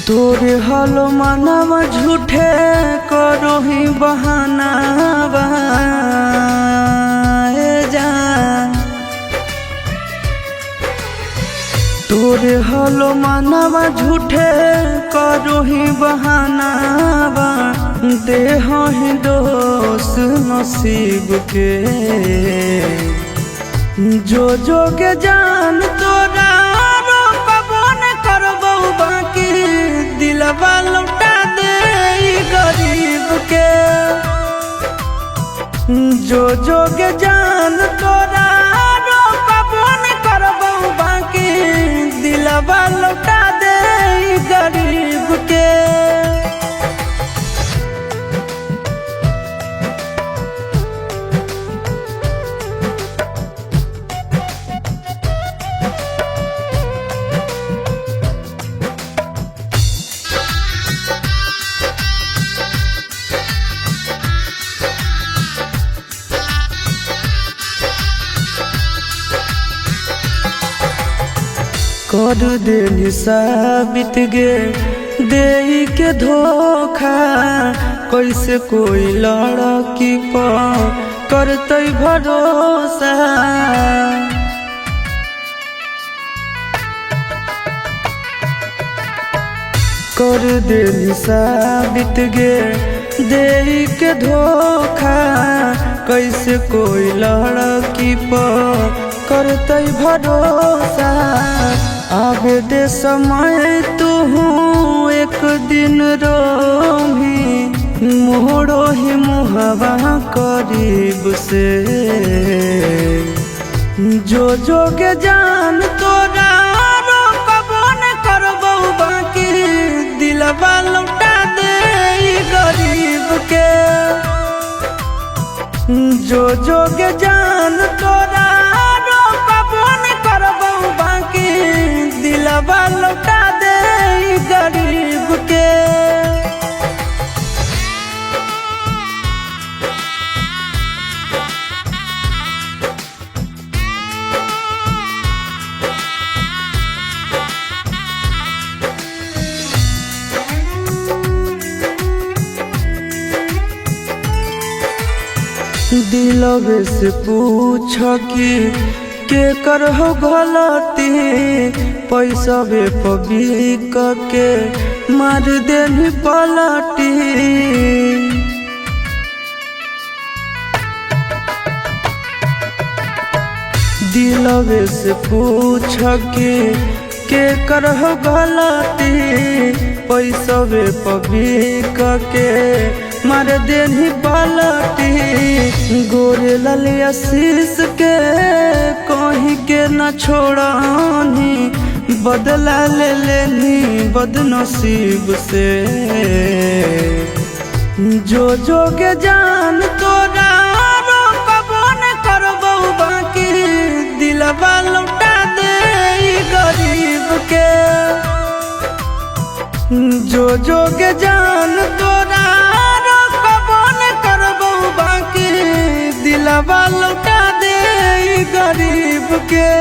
तोरे हलो मानवा झूठे करो ही बहानावा जान। तोरे हलो मानवा झूठे करो ही बहानावा देह ही दोष नसीब के जो जोगे जान तोरा दिलवा लौटा दे गरीब के जो जोगे जान तोरा रोकबो न करबो बाकी दिलवा लौटा दे गरीब के। कर दे साबित गे दे के धोखा कैसे कोई लड़की पर करते भरोसा। कर दे साबित गे दे के धोखा कैसे कोई लड़की पर करते भरोसा। आवे दे समय तू एक दिन रोही मोड़ो ही मुहवा करीब से जो जोगे जान तोरा रोकबो न करबो बाकी दिलवा लौटा दे गरीब के जो जोगे जान तोरा रोकबो न करबो बाकी दिलवा लौटा दे गरीब के। दिलवे से पूछ कि के कर हो गलती पैसा बे पबिक के मार देनी पलटी। दिलवे से पूछ कि के कर हो गलती पैसा बे पबिक के मार देनी पलटी। गोरे लाल आशीष के कहीं के न छोड़नी बदला ले लेनी बदनसीब से जो जोगे जान तोरा रोकबो न करबो बाकी दिलवा लौटा दे गरीब के जो जोगे जान तोरा दिलवा लौटा दे गरीब के।